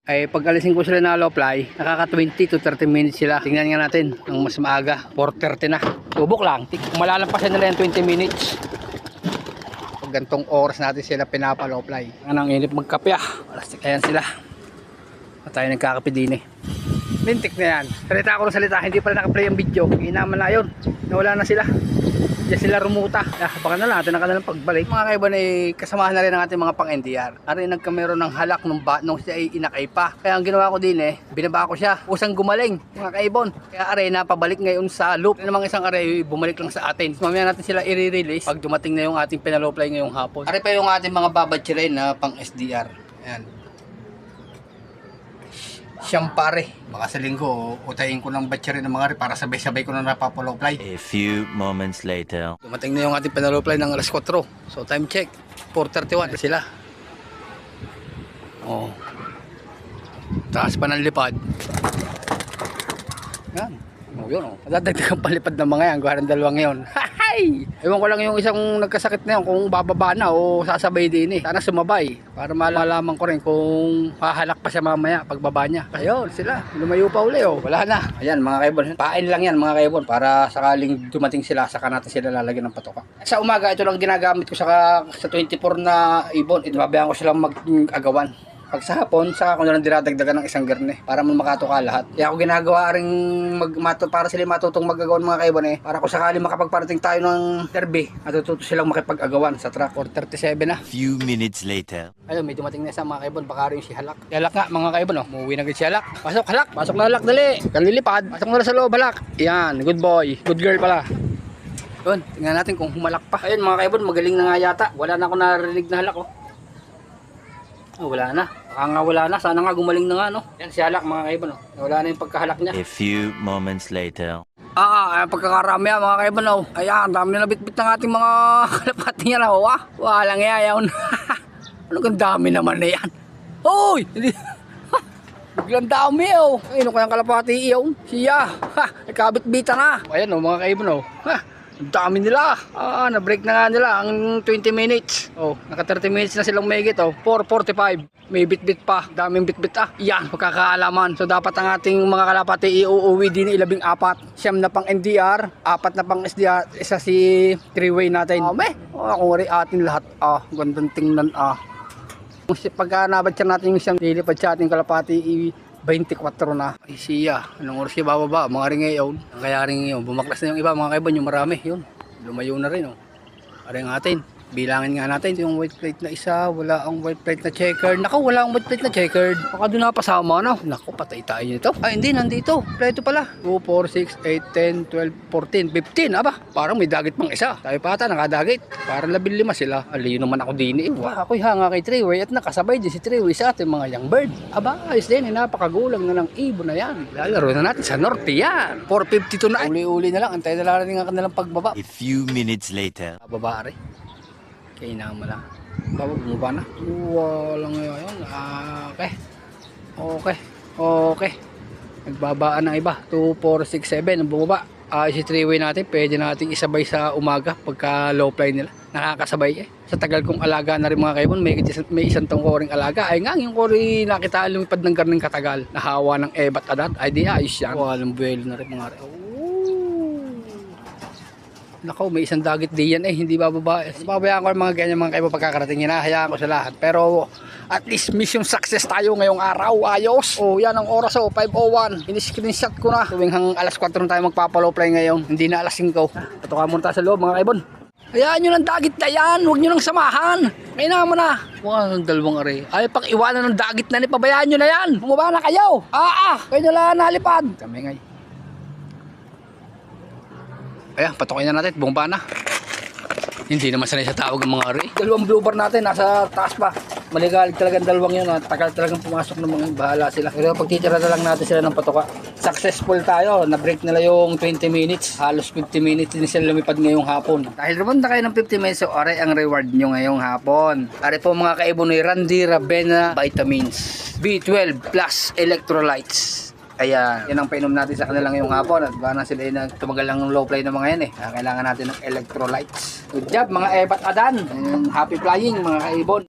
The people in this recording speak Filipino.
Ay pag alisin ko sila na low fly, nakaka 20 to 30 minutes sila. Tingnan nga natin, ang mas maaga, 4:30 na. Subok lang, malalampasan nila yung 20 minutes. Pag gantong oras natin sila pinapa low fly. Anong inip magkape ah. Ayan sila. At tayo nagkakape din eh. Mintik na yan. Salita ako ng salita, hindi pa rin nakaplay ang video. Inaman na yun. Nawala na sila. Diyan sila rumuta. Baka na lang, natin na lang pagbalik. Mga kaiban ay kasamahan na rin ng ating mga pang NDR. Ari nagkameron ng halak nung siya ay inakay pa. Kaya ang ginawa ko din eh, binaba ko siya. Usang gumaling, mga kaibon. Kaya ari na pabalik ngayon sa loop. Namang isang ari bumalik lang sa atin. Mamaya natin sila i-release pag dumating na yung ating pinaloplay ngayong hapon. Ari pa yung ating mga babatchiray na pang SDR. Ayan. Siyang pare. Baka sa linggo, utayin ko ng batchery ng mga para sabay-sabay ko na napapaloplay. A few moments later. Dumating na yung ating pinaloplay ng alas 4. So time check, 4:31 sila. Oh. Taas pa ng lipad. Yan. Oh, yun oh. Madadagdagan palipad ng mga yan. Guharang dalawang yun. Hay! Ewan ko lang yung isang nagkasakit na yun kung bababa na o sasabay din eh. Sana sumabay para malalaman ko rin kung hahalak pa siya mamaya pagbaba niya. Ayun sila. Lumayo pa uli oh. Wala na. Ayan mga kaibon. Pain lang yan mga kaibon para sakaling dumating sila saka natin sila lalagyan ng patoka. Sa umaga ito lang ginagamit ko sa 24 na ibon. Babayaan ko silang mag-agawan. Pag sa hapon, saka ko na lang dinadagdagan ng isang garne para makato ka lahat. Kaya ako ginagawa ring para sila matutong mag-agawan mga kaibon eh. Para kung sakali makapagparating tayo ng derby, matututo silang makipag-agawan sa track. 4:37 na. Few minutes later. Ayun, may dumating na isa mga kaibon. Baka rin si Halak. Si Halak nga mga kaibon oh. Umuwi na agad si Halak. Pasok Halak. Pasok na Halak dali. Kalilipad. Pasok na sa loob Halak. Yan. Good boy. Good girl pala. Yun. Tingnan natin kung humalak pa. Ayun mga kaibon. Magaling na nga yata. Wala na ako narinig na Halak oh. Oh, wala na. Baka nga wala na. Sana nga gumaling na nga, no? Yan si Halak, mga kaibon, no? Wala na yung pagkahalak niya. A few moments later. Pagkakarami yan, mga kaibon, no? Ayan, dami na bitbit ng ating mga kalapati niya, no? Walang yayaw na. Ano kang dami naman na yan? Hoy! Biglang dami, oh. Ayun, kayang kalapati, iyo. Siya. Nagkabit-bita na. Ayan, no, mga kaibon, no? Ang dami nila. Na-break na nga nila ang 20 minutes. Oh, naka 30 minutes na silang mahigit. Oh, 4:45. May bit-bit pa. Daming bit-bit Yan, magkakaalaman. So dapat ang ating mga kalapati iuuwi din 14. 9 na pang NDR, 4 na pang SDR, isa si 3-way natin. Kung rin atin lahat. Gandang tingnan. Pagka nabatyan natin yung siyang lilipad sa ating kalapati 24 na. Ay siya, anong oras siya bababa? Mga rin ngayon. Kaya rin ngayon, bumaklas na yung iba mga kaibon, yung marami. Yun, lumayo na rin. Aring atin. Bilangin nga natin yung white plate na isa. Wala ang white plate na checkered. Naku, wala ang white plate na checkered. Baka doon napasama na. Naku, patay tayo nito. Hindi, nandito. Ito pala. 2, 4, 6, 8, 10, 12, 14, 15. Parang may dagit pang isa. Tayo pa ata, nakadagit. Parang 15 sila. Aliyo naman ako din eh. Ako'y hanga kay Treyway at nakasabay din si Treyway sa ating mga young bird. Ayos din. Napakagulang na ng ibon na yan. Lalaro na natin sa norte yan. 4:52 na. Uli-uli na lang. Antay na lang ang kanilang pagbaba. A few minutes later. Bababa rin. Kaya na mo na. Bumaba na. Walang ngayon. Okay. Nagbabaan ng iba. 2, 4, 6, 7. Ang bumaba. Si 3-way natin. Pwede natin isabay sa umaga pagka low fly nila. Nakakasabay eh. Sa tagal kong alaga na rin mga kaibon. May isang tong koring alaga. Ay nga yung kori nakita lumipad ng garning katagal. Nahawa ng ebat adat. Ay di ayos yan. Walang buwelo na rin mga kaibon. Nako, may isang dagit di yan hindi bababa. Babayaan ko mga ganyan mga kaibon pagkakarating. Hinahayaan ko sa lahat. Pero at least mission success tayo ngayong araw. Ayos. Yan ang oras 5:01. Ini-screenshot ko na. Tuwing alas 4 tayo magpapaloplay ngayon. Hindi na alas 5. Patuka muna tayo sa loob mga kaibon. Hayaan nyo ng dagit na yan. Huwag nyo lang samahan. Kaya mo na. Ang dalawang are. Ay, pang iwanan ng dagit na pabayaan nyo na yan. Bumaba na kayo. Kayo na lang nalipad. Kami ngay. Ayan, patukin na natin, bumaba na. Hindi naman sanay sa tawag ng mga ari. Dalawang blue bar natin, nasa taas pa. Maligalig talagang dalawang yun. Tagal talagang pumasok ng mga bahala sila. Pero pagtitira na lang natin sila ng patuka. Successful tayo, na-break nila yung 20 minutes. Halos 50 minutes din sila lumipad ngayong hapon. Dahil rumunta kayo ng 50 minutes, so aray ang reward nyo ngayong hapon. Aray po mga kaibon ay Randy Ravena Vitamins B12 plus electrolytes. Ayan, yan ang painom natin sa kanila ngayong hapon at baka na sila yung tumagal lang ng low play ng mga yan kailangan natin ng electrolytes. Good job mga ebat adan. Happy flying mga kaibon.